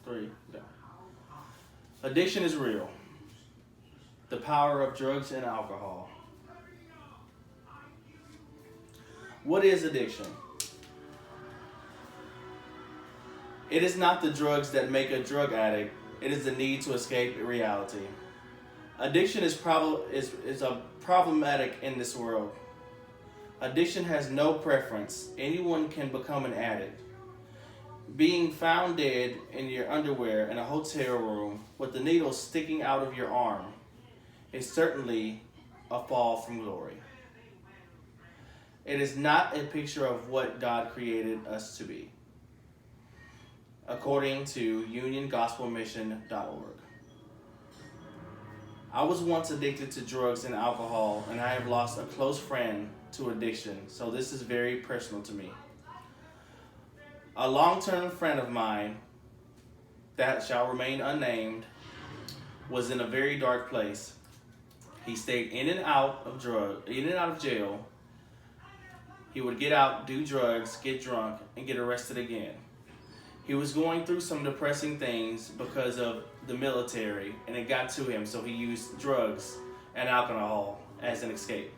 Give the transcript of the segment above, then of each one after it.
Three. Yeah. Addiction is real. The power of drugs and alcohol. What is addiction? It is not the drugs that make a drug addict. It is the need to escape reality. Addiction is problematic in this world. Addiction has no preference. Anyone can become an addict. Being found dead in your underwear in a hotel room with the needle sticking out of your arm is certainly a fall from glory. It is not a picture of what God created us to be, according to uniongospelmission.org. I was once addicted to drugs and alcohol, and I have lost a close friend to addiction, so this is very personal to me. A long-term friend of mine, that shall remain unnamed, was in a very dark place. He stayed in and out of jail. He would get out, do drugs, get drunk, and get arrested again. He was going through some depressing things because of the military, and it got to him, so he used drugs and alcohol as an escape.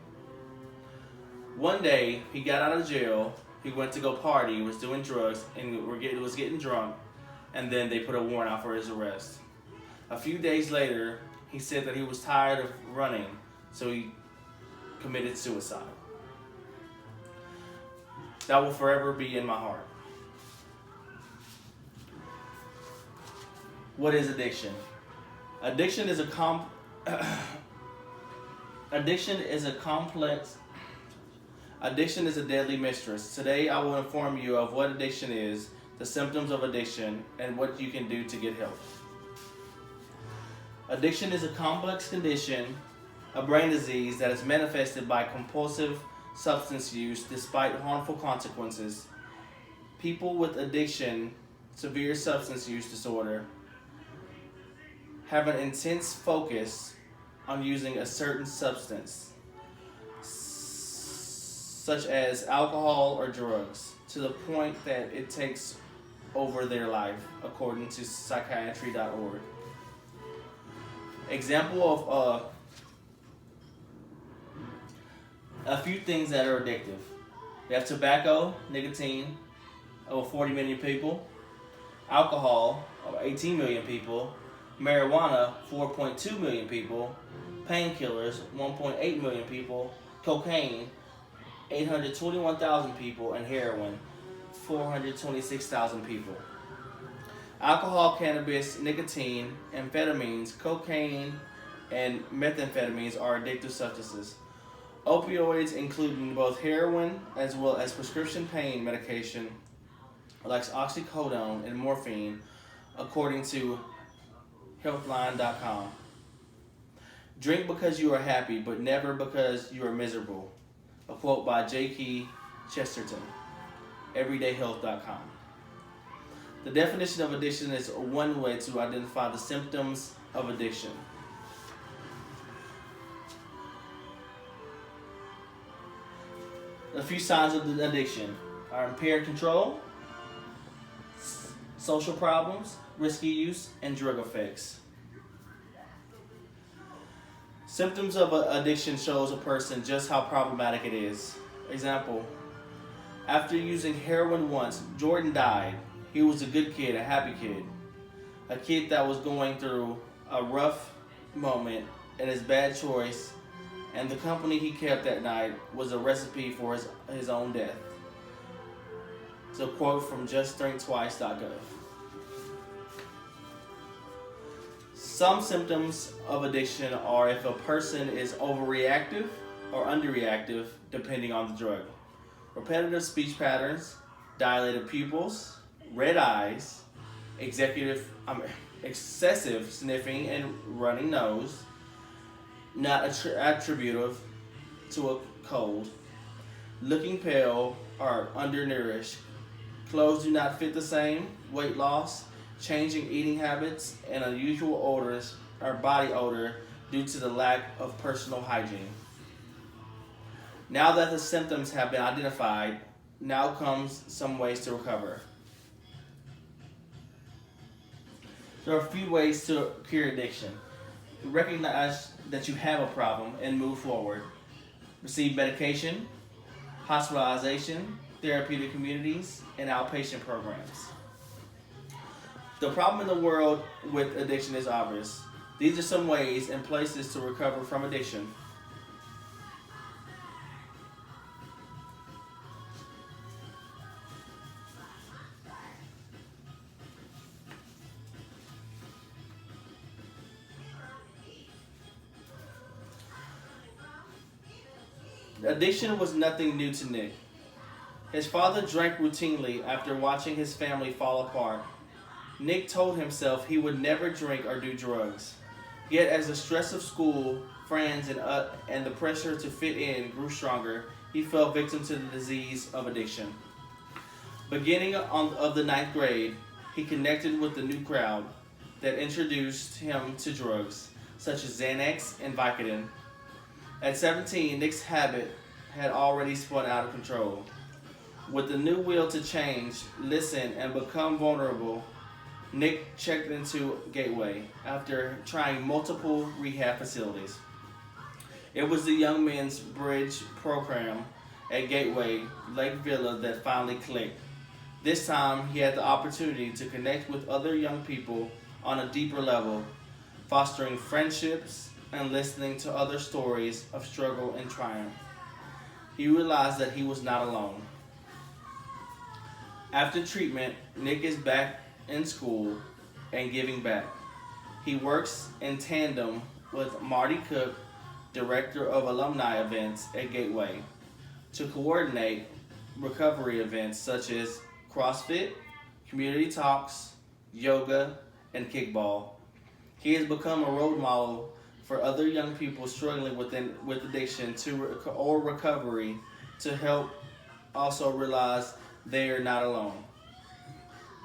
One day, he got out of jail, he went to go party, was doing drugs, and was getting drunk, and then they put a warrant out for his arrest. A few days later, he said that he was tired of running, so he committed suicide. That will forever be in my heart. What is addiction? Addiction is a deadly mistress. Today I will inform you of what addiction is, the symptoms of addiction, and what you can do to get help. Addiction is a complex condition, a brain disease that is manifested by compulsive substance use despite harmful consequences. People with addiction, severe substance use disorder, have an intense focus on using a certain substance, such as alcohol or drugs, to the point that it takes over their life, according to psychiatry.org. Example of a few things that are addictive. We have tobacco, nicotine, over 40 million people. Alcohol, over 18 million people. Marijuana, 4.2 million people. Painkillers, 1.8 million people. Cocaine, 821,000 people. And heroin, 426,000 people. Alcohol, cannabis, nicotine, amphetamines, cocaine, and methamphetamines are addictive substances. Opioids, including both heroin as well as prescription pain medication like oxycodone and morphine, according to healthline.com. Drink because you are happy, but never because you are miserable. A quote by J.K. Chesterton, everydayhealth.com. The definition of addiction is one way to identify the symptoms of addiction. A few signs of the addiction are impaired control, social problems, risky use, and drug effects. Symptoms of addiction shows a person just how problematic it is. Example, after using heroin once, Jordan died. He was a good kid, a happy kid. A kid that was going through a rough moment and his bad choice, and the company he kept that night was a recipe for his own death. It's a quote from justdrinktwice.gov. Some symptoms of addiction are if a person is overreactive or underreactive, depending on the drug. Repetitive speech patterns, dilated pupils, red eyes, excessive sniffing and running nose, not attributive to a cold, looking pale or undernourished, clothes do not fit the same, weight loss, changing eating habits, and unusual odors or body odor due to the lack of personal hygiene. Now that the symptoms have been identified, now comes some ways to recover. There are a few ways to cure addiction. Recognize that you have a problem and move forward. Receive medication, hospitalization, therapeutic communities, and outpatient programs. The problem in the world with addiction is obvious. These are some ways and places to recover from addiction. Addiction was nothing new to Nick. His father drank routinely after watching his family fall apart. Nick told himself he would never drink or do drugs. Yet as the stress of school, friends, and the pressure to fit in grew stronger, he fell victim to the disease of addiction. Beginning of the ninth grade, he connected with the new crowd that introduced him to drugs, such as Xanax and Vicodin. At 17, Nick's habit had already spun out of control. With the new will to change, listen, and become vulnerable, Nick checked into Gateway after trying multiple rehab facilities. It was the Young Men's Bridge program at Gateway Lake Villa that finally clicked. This time, he had the opportunity to connect with other young people on a deeper level, fostering friendships and listening to other stories of struggle and triumph. He realized that he was not alone. After treatment, Nick is back in school and giving back. He works in tandem with Marty Cook, Director of Alumni Events at Gateway, to coordinate recovery events such as CrossFit, community talks, yoga, and kickball. He has become a role model for other young people struggling with addiction or recovery to help also realize they are not alone.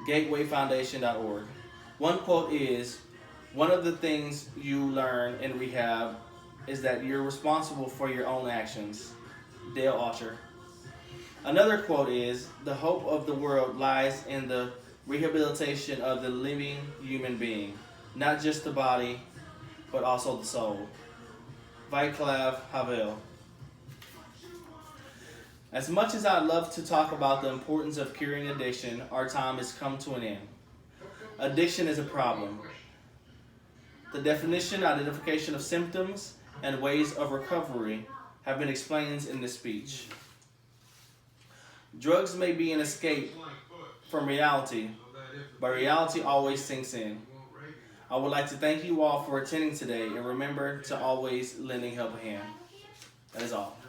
GatewayFoundation.org. One quote is, "One of the things you learn in rehab is that you're responsible for your own actions." Dale Archer. Another quote is, "The hope of the world lies in the rehabilitation of the living human being, not just the body, but also the soul." Václav Havel. As much as I'd love to talk about the importance of curing addiction, our time has come to an end. Addiction is a problem. The definition, identification of symptoms, and ways of recovery have been explained in this speech. Drugs may be an escape from reality, but reality always sinks in. I would like to thank you all for attending today, and remember to always lending help a hand. That is all.